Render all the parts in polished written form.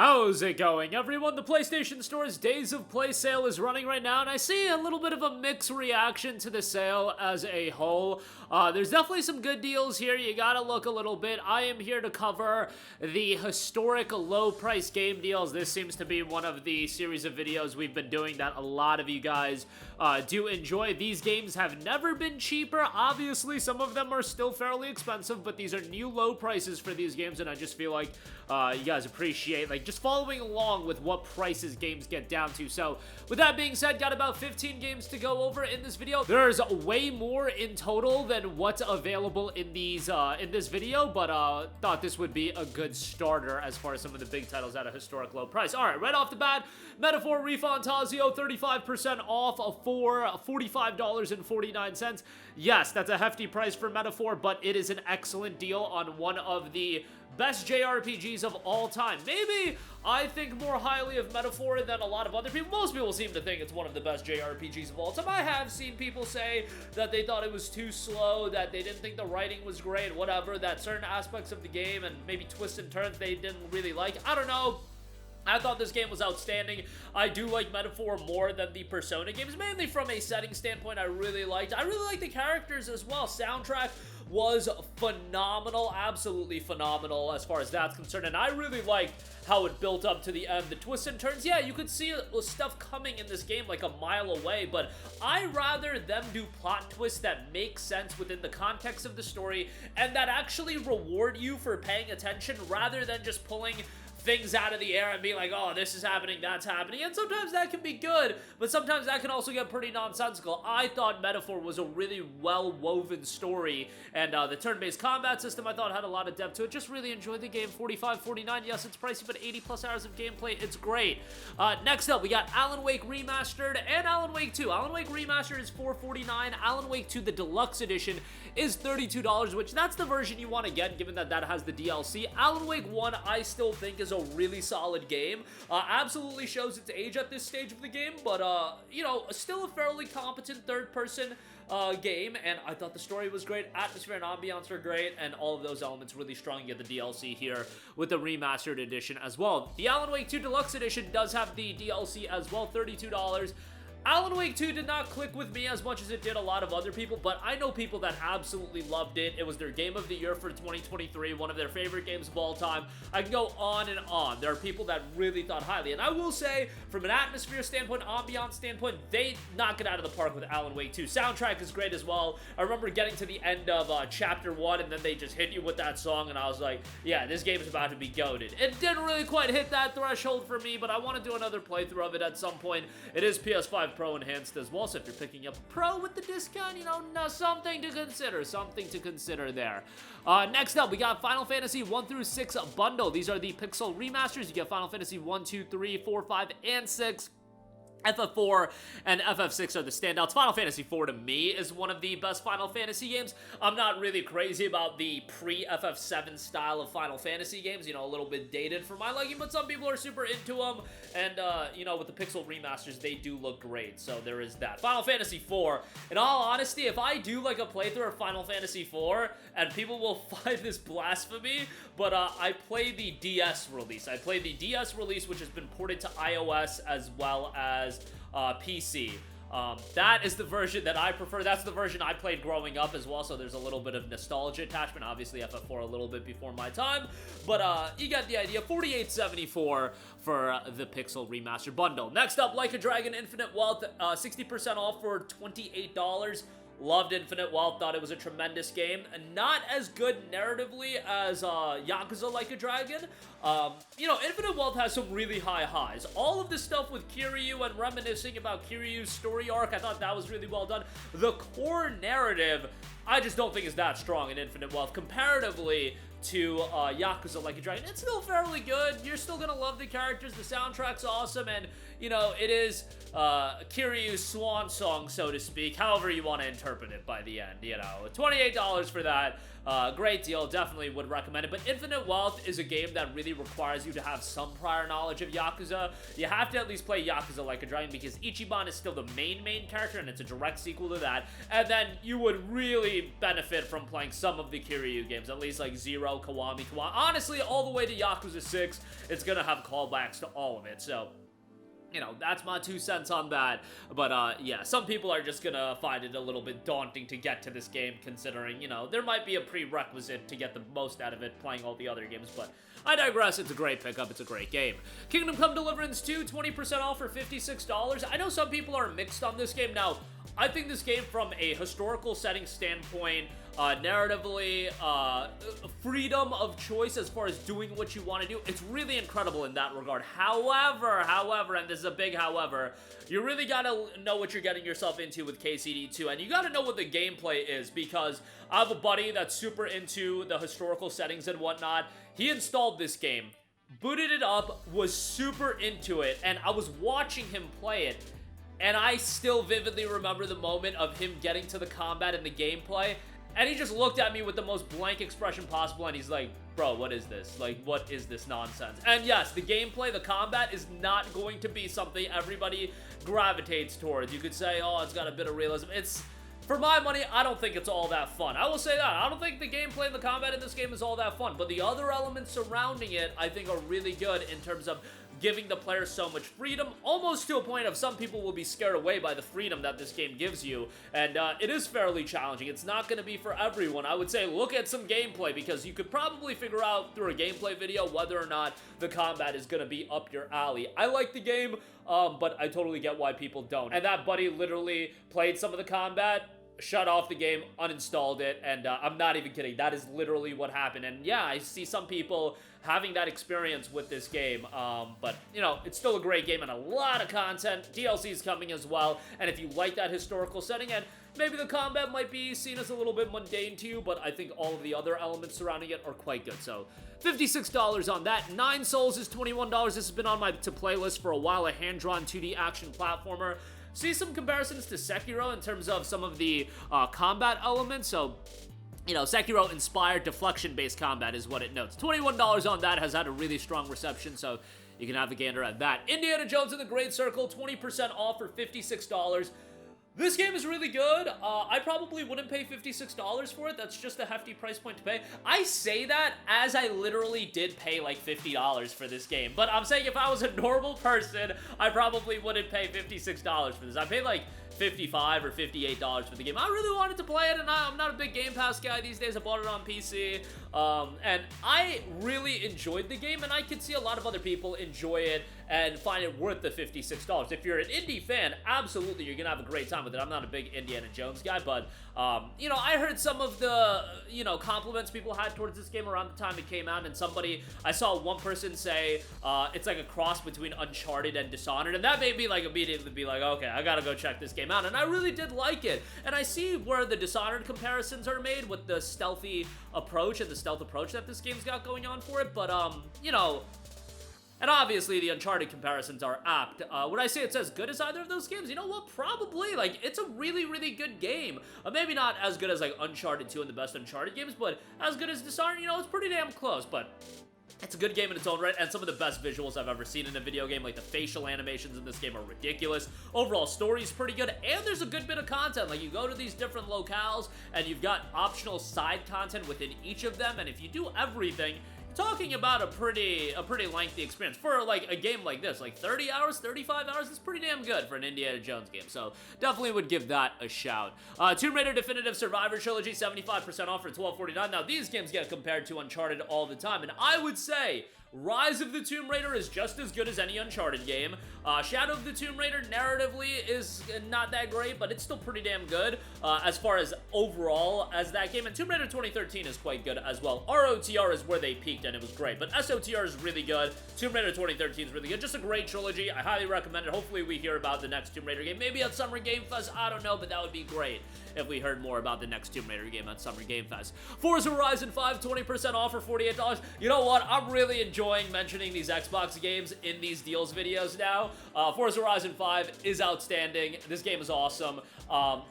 How's it going, everyone? The PlayStation Store's Days of Play sale is running right now, and I see a little bit of a mixed reaction to the sale as a whole. There's definitely some good deals here. You gotta look a little bit. I am here to cover the historic low-price game deals. This seems to be one of the series of videos we've been doing that a lot of you guys do enjoy. These games have never been cheaper. Obviously, some of them are still fairly expensive, but these are new low prices for these games, and I just feel like you guys appreciate just following along with what prices games get down to. So with that being said, got about 15 games to go over in this video. There's way more in total than what's available in these in this video, but thought this would be a good starter as far as some of the big titles at a historic low price. All right, right off the bat, Metaphor ReFantazio 35% off for $45.49. Yes, that's a hefty price for Metaphor, but it is an excellent deal on one of the best JRPGs of all time. Maybe I think more highly of Metaphor than a lot of other people. Most people seem to think it's one of the best JRPGs of all time. I have seen people say that they thought it was too slow, that they didn't think the writing was great, whatever, that certain aspects of the game and maybe twists and turns they didn't really like. I don't know. I thought this game was outstanding. I do like Metaphor more than the Persona games, mainly from a setting standpoint. I really liked the characters as well. Soundtrack was phenomenal, absolutely phenomenal as far as that's concerned, and I really liked how it built up to the end. The twists and turns, yeah, you could see stuff coming in this game like a mile away, but I rather them do plot twists that make sense within the context of the story and that actually reward you for paying attention rather than just pulling things out of the air and being like, oh, this is happening, that's happening, and sometimes that can be good, but sometimes that can also get pretty nonsensical. I thought Metaphor was a really well-woven story, and the turn-based combat system I thought had a lot of depth to it. Just really enjoyed the game. $45.49, yes, it's pricey, but 80+ hours of gameplay, it's great. Next up, we got Alan Wake Remastered and Alan Wake 2. Alan Wake Remastered is $4.49. Alan Wake 2, the Deluxe Edition, is $32, which that's the version you want to get, given that that has the DLC. Alan Wake 1, I still think is a really solid game. Absolutely shows its age at this stage of the game, but you know, still a fairly competent third-person game, and I thought the story was great. Atmosphere and ambiance are great, and all of those elements really strong. You get the DLC here with the Remastered Edition as well. The Alan Wake 2 Deluxe Edition does have the DLC as well, $32. Alan Wake 2 did not click with me as much as it did a lot of other people, but I know people that absolutely loved it. It was their game of the year for 2023, one of their favorite games of all time. I can go on and on. There are people that really thought highly, and I will say, from an atmosphere standpoint, ambiance standpoint, they knock it out of the park with Alan Wake 2. Soundtrack is great as well. I remember getting to the end of Chapter 1, and then they just hit you with that song, and I was like, yeah, this game is about to be goated. It didn't really quite hit that threshold for me, but I want to do another playthrough of it at some point. It is PS5 Pro enhanced as well, so if you're picking up Pro with the discount, you know, something to consider there. Next up, we got Final Fantasy 1 through 6 bundle. These are the Pixel remasters. You get Final Fantasy 1, 2, 3, 4, 5, and 6. FF4 and FF6 are the standouts. Final Fantasy 4 to me is one of the best Final Fantasy games. I'm not really crazy about the pre-FF7 style of Final Fantasy games, you know, a little bit dated for my liking, but some people are super into them, and, you know, with the Pixel remasters, they do look great, so there is that. Final Fantasy 4, in all honesty, if I do, like, a playthrough of Final Fantasy 4, and people will find this blasphemy, but, I play the DS release. I play the DS release, which has been ported to iOS as well as PC. That is the version that I prefer. That's the version I played growing up as well, so there's a little bit of nostalgia attachment. Obviously, FF4 a little bit before my time, but you get the idea. $48.74 for the Pixel Remastered bundle. Next up, Like a Dragon Infinite Wealth, 60% off for $28. Loved Infinite Wealth, thought it was a tremendous game. Not as good narratively as Yakuza Like a Dragon. You know, Infinite Wealth has some really high highs. All of this stuff with Kiryu and reminiscing about Kiryu's story arc, I thought that was really well done. The core narrative, I just don't think is that strong in Infinite Wealth comparatively to Yakuza Like a Dragon. It's still fairly good. You're still gonna love the characters. The soundtrack's awesome, and, you know, it is Kiryu's swan song, so to speak, however you want to interpret it by the end, you know. $28 for that. great deal, definitely would recommend it. But Infinite Wealth is a game that really requires you to have some prior knowledge of Yakuza. You have to at least play Yakuza Like a Dragon because Ichiban is still the main character, and it's a direct sequel to that. And then you would really benefit from playing some of the Kiryu games, at least like Zero, Kiwami. Honestly, all the way to Yakuza 6, it's gonna have callbacks to all of it, so... You know, that's my 2 cents on that. But, yeah, some people are just gonna find it a little bit daunting to get to this game, considering, you know, there might be a prerequisite to get the most out of it playing all the other games, but I digress. It's a great pickup. It's a great game. Kingdom Come Deliverance 2, 20% off for $56. I know some people are mixed on this game. Now, I think this game, from a historical setting standpoint, narratively, freedom of choice as far as doing what you want to do, it's really incredible in that regard. However, and this is a big however, you really gotta know what you're getting yourself into with KCD2, and you gotta know what the gameplay is, because I have a buddy that's super into the historical settings and whatnot. He installed this game, booted it up, was super into it, and I was watching him play it, and I still vividly remember the moment of him getting to the combat and the gameplay, and he just looked at me with the most blank expression possible, and he's like, bro, what is this? Like, what is this nonsense? And yes, the gameplay, the combat is not going to be something everybody gravitates towards. You could say, oh, it's got a bit of realism. It's, for my money, I don't think it's all that fun. I will say that. I don't think the gameplay and the combat in this game is all that fun, but the other elements surrounding it, I think, are really good in terms of giving the player so much freedom, almost to a point of some people will be scared away by the freedom that this game gives you, and it is fairly challenging. It's not going to be for everyone. I would say look at some gameplay, because you could probably figure out through a gameplay video whether or not the combat is going to be up your alley. I like the game, but I totally get why people don't. And that buddy literally played some of the combat, shut off the game, uninstalled it, and I'm not even kidding. That is literally what happened. And yeah, I see some people having that experience with this game, but, you know, it's still a great game and a lot of content. DLC's coming as well, and if you like that historical setting, and maybe the combat might be seen as a little bit mundane to you, but I think all of the other elements surrounding it are quite good. So $56 on that. Nine Souls is $21. This has been on my to-play list for a while, a hand-drawn 2D action platformer. See some comparisons to Sekiro in terms of some of the combat elements, so, you know, Sekiro-inspired deflection-based combat is what it notes. $21 on that, has had a really strong reception, so you can have a gander at that. Indiana Jones and the Great Circle, 20% off for $56. This game is really good. I probably wouldn't pay $56 for it. That's just a hefty price point to pay. I say that as I literally did pay like $50 for this game. But I'm saying if I was a normal person, I probably wouldn't pay $56 for this. I paid like $55 or $58 for the game. I really wanted to play it, and I'm not a big Game Pass guy these days. I bought it on PC, and I really enjoyed the game, and I could see a lot of other people enjoy it and find it worth the $56. If you're an indie fan, absolutely, you're gonna have a great time with it. I'm not a big Indiana Jones guy, but, you know, I heard some of the, you know, compliments people had towards this game around the time it came out, and I saw one person say, it's like a cross between Uncharted and Dishonored, and that made me, like, immediately be like, okay, I gotta go check this game out, and I really did like it, and I see where the Dishonored comparisons are made with the stealthy approach and the stealth approach that this game's got going on for it, but, you know, and obviously, the Uncharted comparisons are apt. Would I say it's as good as either of those games? You know what? Probably. Like, it's a really, really good game. Maybe not as good as, like, Uncharted 2 and the best Uncharted games, but as good as Dishonored, you know, it's pretty damn close. But it's a good game in its own right, and some of the best visuals I've ever seen in a video game. Like, the facial animations in this game are ridiculous. Overall story's pretty good, and there's a good bit of content. Like, you go to these different locales, and you've got optional side content within each of them, and if you do everything, talking about a pretty lengthy experience for, like, a game like this. Like, 30 hours, 35 hours is pretty damn good for an Indiana Jones game, so definitely would give that a shout. Tomb Raider Definitive Survivor Trilogy, 75% off for $12.49. Now, these games get compared to Uncharted all the time, and I would say Rise of the Tomb Raider is just as good as any Uncharted game. Shadow of the Tomb Raider narratively is not that great, but it's still pretty damn good as far as overall as that game. And Tomb Raider 2013 is quite good as well. ROTR is where they peaked, and it was great, but SOTR is really good. Tomb Raider 2013 is really good. Just a great trilogy. I highly recommend it. Hopefully we hear about the next Tomb Raider game. Maybe at Summer Game Fest. I don't know, but that would be great if we heard more about the next Tomb Raider game at Summer Game Fest. Forza Horizon 5, 20% off for $48. You know what? I'm really enjoying enjoying mentioning these Xbox games in these deals videos now. Forza Horizon 5 is outstanding. This game is awesome.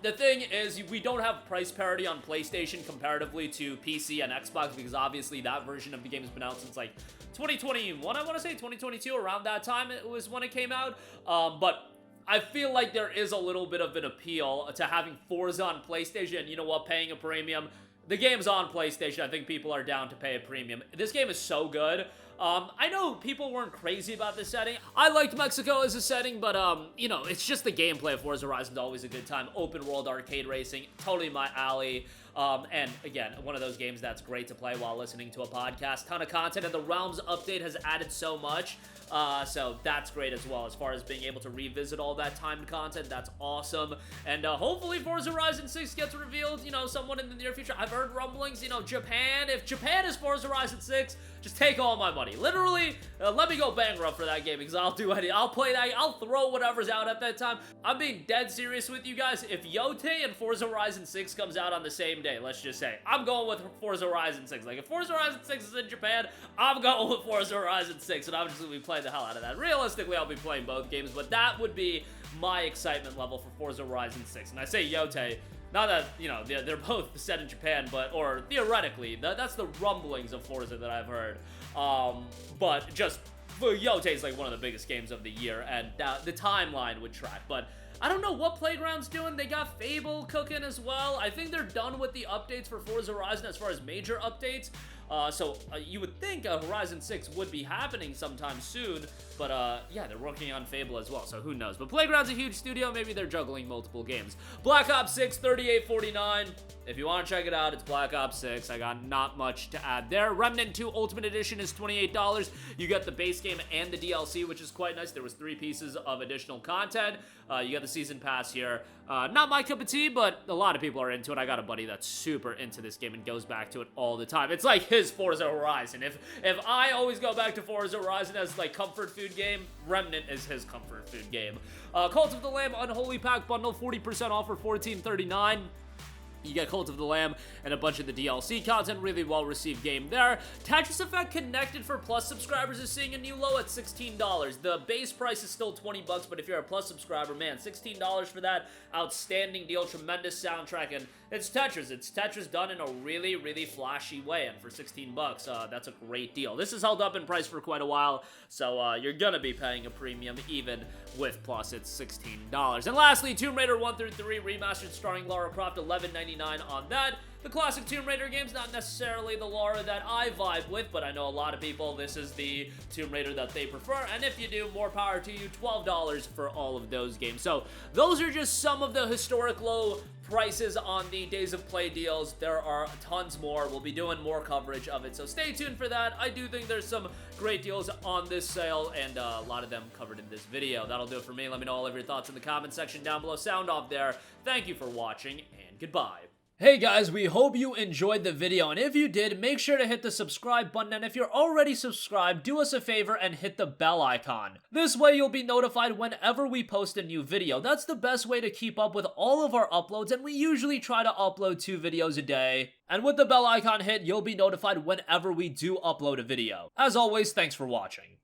The thing is, we don't have price parity on PlayStation comparatively to PC and Xbox, because obviously that version of the game has been out since like 2021, I want to say 2022, around that time it was when it came out. But I feel like there is a little bit of an appeal to having Forza on PlayStation, and you know what, paying a premium. The game's on PlayStation. I think people are down to pay a premium. This game is so good. I know people weren't crazy about this setting. I liked Mexico as a setting, but, you know, it's just the gameplay of Forza Horizon is always a good time. Open world arcade racing, totally my alley. And again, one of those games that's great to play while listening to a podcast. Ton of content, and the Realms update has added so much. So that's great as well. As far as being able to revisit all that timed content, that's awesome. And hopefully Forza Horizon 6 gets revealed, you know, somewhat in the near future. I've heard rumblings, you know, Japan. If Japan is Forza Horizon 6, just take all my money. Literally, let me go bankrupt for that game, because I'll do anything. I'll play that. I'll throw whatever's out at that time. I'm being dead serious with you guys. If Yote and Forza Horizon 6 comes out on the same day, let's just say, I'm going with Forza Horizon 6. Like, if Forza Horizon 6 is in Japan, I'm going with Forza Horizon 6, and I'm just going to be playing the hell out of that. Realistically, I'll be playing both games, but that would be my excitement level for Forza Horizon 6. And I say Yote, not that, you know, they're both set in Japan, but, or theoretically, that's the rumblings of Forza that I've heard. But just, Yote is like one of the biggest games of the year, and the timeline would track. But I don't know what Playground's doing. They got Fable cooking as well. I think they're done with the updates for Forza Horizon as far as major updates. So you would think Horizon 6 would be happening sometime soon, but yeah, they're working on Fable as well, so who knows. But Playground's a huge studio. Maybe they're juggling multiple games. Black Ops 6, $38.49. If you want to check it out, it's Black Ops 6. I got not much to add there. Remnant 2 Ultimate Edition is $28. You get the base game and the DLC, which is quite nice. There was 3 pieces of additional content. You got the season pass here. Not my cup of tea, but a lot of people are into it. I got a buddy that's super into this game and goes back to it all the time. It's like his Forza Horizon. If I always go back to Forza Horizon as like comfort food game, Remnant is his comfort food game. Cult of the Lamb Unholy Pack Bundle, 40% off for $14.39. You get Cult of the Lamb and a bunch of the DLC content. Really well-received game there. Tetris Effect Connected for Plus subscribers is seeing a new low at $16. The base price is still $20, but if you're a Plus subscriber, man, $16 for that. Outstanding deal, tremendous soundtrack, and it's Tetris. It's Tetris done in a really, really flashy way, and for $16, that's a great deal. This has held up in price for quite a while, so you're gonna be paying a premium even with Plus. It's $16. And lastly, Tomb Raider 1 through 3 Remastered starring Lara Croft, $11.99 on that. The classic Tomb Raider game's not necessarily the Lara that I vibe with, but I know a lot of people, this is the Tomb Raider that they prefer, and if you do, more power to you, $12 for all of those games. So those are just some of the historic low prices on the Days of Play deals. There are tons more. We'll be doing more coverage of it, so stay tuned for that. I do think there's some great deals on this sale, and a lot of them covered in this video. That'll do it for me. Let me know all of your thoughts in the comment section down below. Sound off there. Thank you for watching, and goodbye. Hey guys, we hope you enjoyed the video, and if you did, make sure to hit the subscribe button, and if you're already subscribed, do us a favor and hit the bell icon. This way you'll be notified whenever we post a new video. That's the best way to keep up with all of our uploads, and we usually try to upload 2 videos a day. And with the bell icon hit, you'll be notified whenever we do upload a video. As always, thanks for watching.